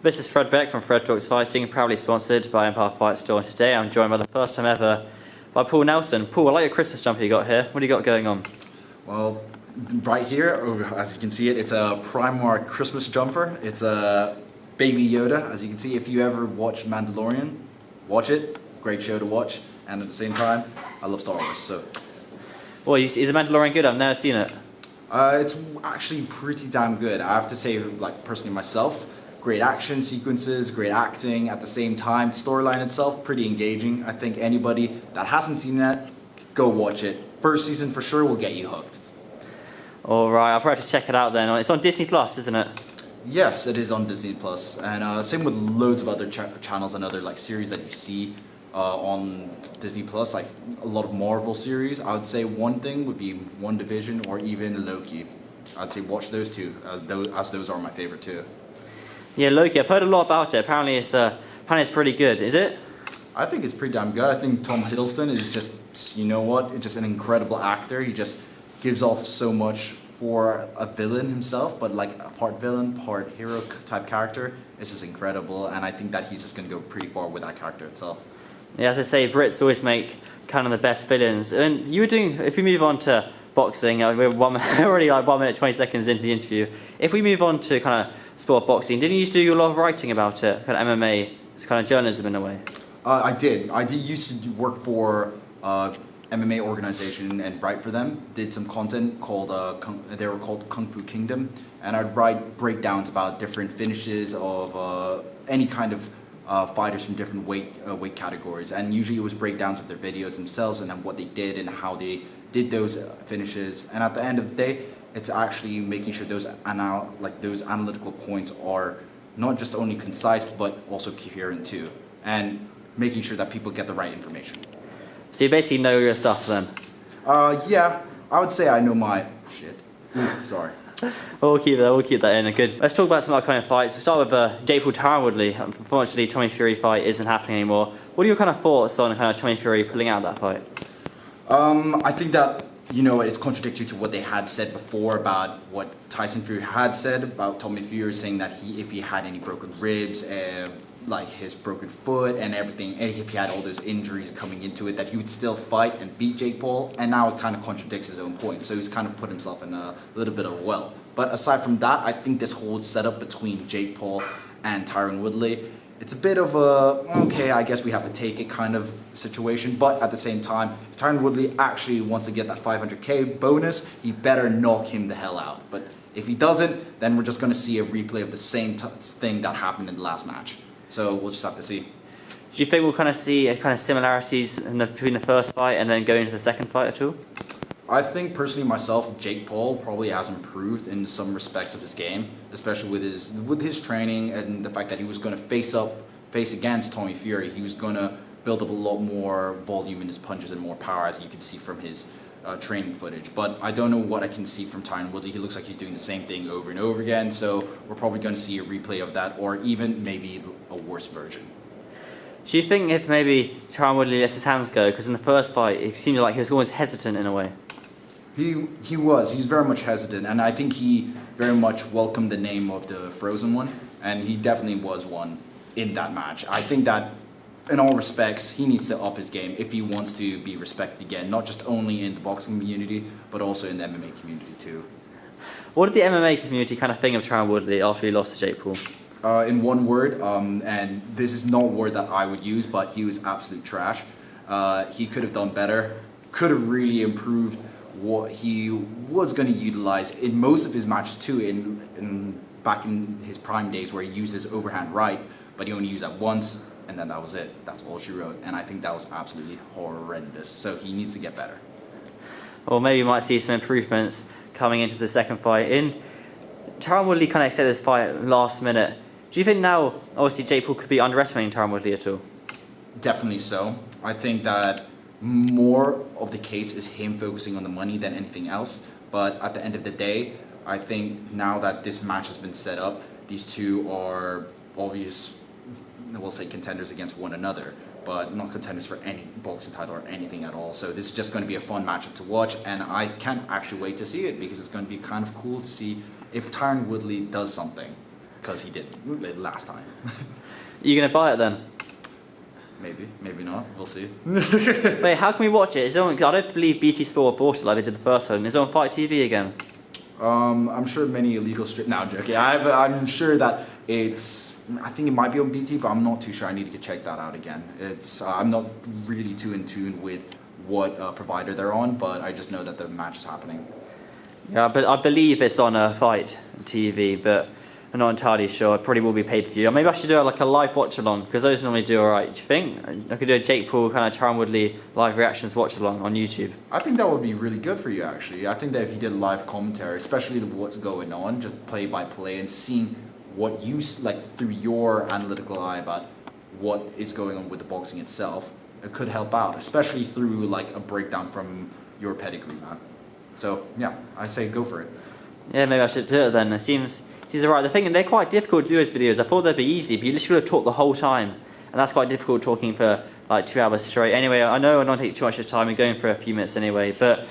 This is Fred Beck from Fred Talks Fighting, proudly sponsored by Empire Fight Store. Today I'm joined by the first time ever by Paul Nelson. Paul, I like your Christmas jumper you got here. What do you got going on? Well, right here, as you can see it's a Primark Christmas jumper. It's a Baby Yoda, as you can see. If you ever watch Mandalorian, watch it. Great show to watch. And at the same time, I love Star Wars, so. Well, is The Mandalorian good? I've never seen it. It's actually pretty damn good. I have to say, like, personally myself, great action sequences, great acting at the same time. Storyline itself, pretty engaging. I think anybody that hasn't seen that, go watch it. First season for sure will get you hooked. Alright, I'll probably have to check it out then. It's on Disney Plus, isn't it? Yes, it is on Disney Plus, and same with loads of other channels and other like series that you see on Disney Plus, like a lot of Marvel series. I would say one thing would be WandaVision or even Loki. I'd say watch those two, as those are my favorite too. Yeah, Loki. I've heard a lot about it. Apparently it's pretty good. Is it? I think it's pretty damn good. I think Tom Hiddleston is just, you know what, just an incredible actor. He just gives off so much for a villain himself, but like a part villain, part hero type character. It's just incredible, and I think that he's just going to go pretty far with that character itself. Yeah, as I say, Brits always make kind of the best villains. And you were doing, if we move on to boxing, we're already like 1 minute 20 seconds into the interview. If we move on to kind of sport boxing, didn't you used to do a lot of writing about it, kind of MMA, kind of journalism in a way? I did. I did used to work for MMA organization and write for them. Did some content called they were called Kung Fu Kingdom, and I'd write breakdowns about different finishes of any kind of fighters from different weight categories, and usually it was breakdowns of their videos themselves and then what they did and how they did those finishes. And at the end of the day, it's actually making sure those analytical points are not just only concise but also coherent too, and making sure that people get the right information. So you basically know your stuff then? Yeah, I would say I know my shit. Ooh, sorry. We'll keep that in. Good. Let's talk about some upcoming fights. We'll start with Jake Paul Tyron Woodley. Unfortunately, Tommy Fury fight isn't happening anymore. What are your kind of thoughts on kind of Tommy Fury pulling out that fight? I think that, you know, it's contradictory to what they had said before about what Tyson Fury had said about Tommy Fury, saying that if he had any broken ribs, like his broken foot and everything, and if he had all those injuries coming into it, that he would still fight and beat Jake Paul, and now it kind of contradicts his own point. So he's kind of put himself in a little bit of a well. But aside from that, I think this whole setup between Jake Paul and Tyron Woodley, it's a bit of a, okay, I guess we have to take it kind of situation, but at the same time, if Tyron Woodley actually wants to get that 500k bonus, he better knock him the hell out. But if he doesn't, then we're just going to see a replay of the same thing that happened in the last match. So we'll just have to see. Do you think we'll kind of see kind of similarities between the first fight and then going into the second fight at all? I think personally myself, Jake Paul probably has improved in some respects of his game, especially with his training and the fact that he was going to face against Tommy Fury. He was going to build up a lot more volume in his punches and more power, as you can see from his training footage. But I don't know what I can see from Tyron Woodley. He looks like he's doing the same thing over and over again, so we're probably going to see a replay of that, or even maybe a worse version. Do you think if maybe Tyron Woodley lets his hands go, because in the first fight it seemed like he was almost hesitant in a way? He was very much hesitant, and I think he very much welcomed the name of the Frozen One, and he definitely was one in that match. I think that in all respects, he needs to up his game if he wants to be respected again, not just only in the boxing community, but also in the MMA community too. What did the MMA community kind of think of Tyron Woodley after he lost to Jake Paul? In one word, and this is not a word that I would use, but he was absolute trash. He could have done better, could have really improved what he was going to utilize in most of his matches too, back in his prime days, where he used his overhand right, but he only used that once, and then that was it. That's all she wrote, and I think that was absolutely horrendous. So he needs to get better. Or maybe we might see some improvements coming into the second fight. Tyron Woodley kind of said this fight last minute. Do you think now, obviously, Jake Paul could be underestimating Tyron Woodley at all? Definitely so. I think that more of the case is him focusing on the money than anything else. But at the end of the day, I think now that this match has been set up, these two are obvious, we'll say, contenders against one another, but not contenders for any boxing title or anything at all. So this is just going to be a fun matchup to watch, and I can't actually wait to see it, because it's going to be kind of cool to see if Tyron Woodley does something. because he did last time. You gonna buy it then? Maybe not. We'll see. Wait, how can we watch it? Is it on, I don't believe BT Sport bought it like they did the first one. Is it on Fight TV again? I'm sure many illegal strip. No, I'm joking. I'm sure that it's. I think it might be on BT, but I'm not too sure. I need to check that out again. It's. I'm not really too in tune with what provider they're on, but I just know that the match is happening. Yeah, but I believe it's on a Fight TV, but I'm not entirely sure. It probably will be paid for view. Or maybe I should do like a live watch along because those normally do alright. Do you think I could do a Jake Paul kind of Tyron Woodley live reactions watch along on YouTube? I think that would be really good for you actually. I think that if you did live commentary, especially what's going on, just play by play and seeing what you like through your analytical eye about what is going on with the boxing itself, it could help out, especially through like a breakdown from your pedigree, man. So yeah, I say go for it. Yeah, maybe I should do it then. It seems she's alright. The thing is, they're quite difficult to do those videos. I thought they'd be easy, but you literally got to talk the whole time, and that's quite difficult talking for like 2 hours straight. Anyway, I know I don't take too much of your time. We're going for a few minutes anyway, but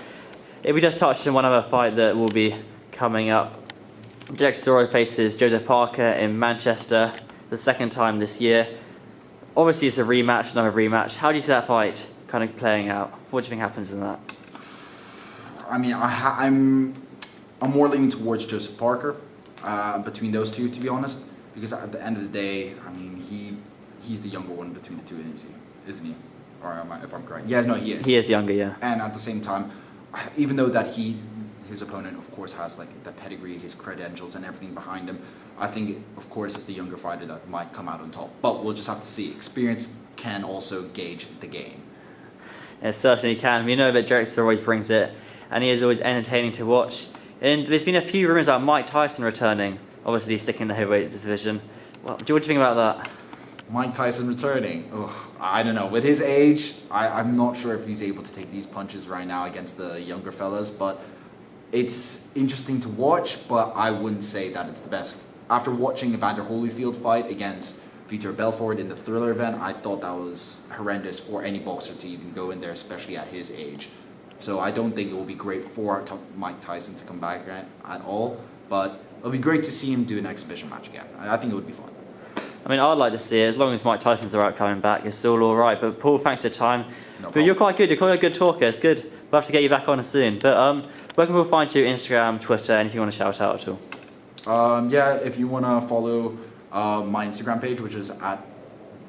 if we just touched on one other fight that will be coming up, Chisroa faces Joseph Parker in Manchester the second time this year. Obviously, it's a rematch, another rematch. How do you see that fight kind of playing out? What do you think happens in that? I mean, I'm more leaning towards Joseph Parker between those two, to be honest, because at the end of the day, I mean, he's the younger one between the two, isn't he? Or if I'm correct? Yes, no, he is. He is younger, yeah. And at the same time, even though that his opponent, of course, has like the pedigree, his credentials, and everything behind him, I think, of course, it's the younger fighter that might come out on top. But we'll just have to see. Experience can also gauge the game. It certainly can. We know that Chisroa always brings it, and he is always entertaining to watch. And there's been a few rumours about Mike Tyson returning, obviously sticking in the heavyweight division. What do you think about that? Mike Tyson returning? Ugh, I don't know. With his age, I'm not sure if he's able to take these punches right now against the younger fellas, but it's interesting to watch, but I wouldn't say that it's the best. After watching Evander Holyfield fight against Vitor Belfort in the Thriller event, I thought that was horrendous for any boxer to even go in there, especially at his age. So I don't think it will be great for Mike Tyson to come back at all, but it'll be great to see him do an exhibition match again. I think it would be fun. I mean, I'd like to see it. As long as Mike Tyson's alright coming back, it's all alright. But Paul, thanks for your time. But you're quite good. You're quite a good talker. It's good. We'll have to get you back on soon. But where can people find you? Instagram, Twitter, anything you want to shout out at all? Yeah, if you want to follow my Instagram page, which is at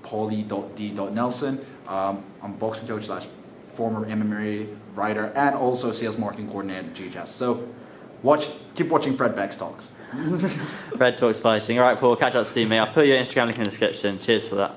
pauly.d.nelson. I'm a boxing coach / former MMA writer and also sales marketing coordinator at GHS. So keep watching Fred Beck's talks. Fred Talks Fighting. Alright, Paul, catch up soon, mate. I'll put your Instagram link in the description. Cheers for that.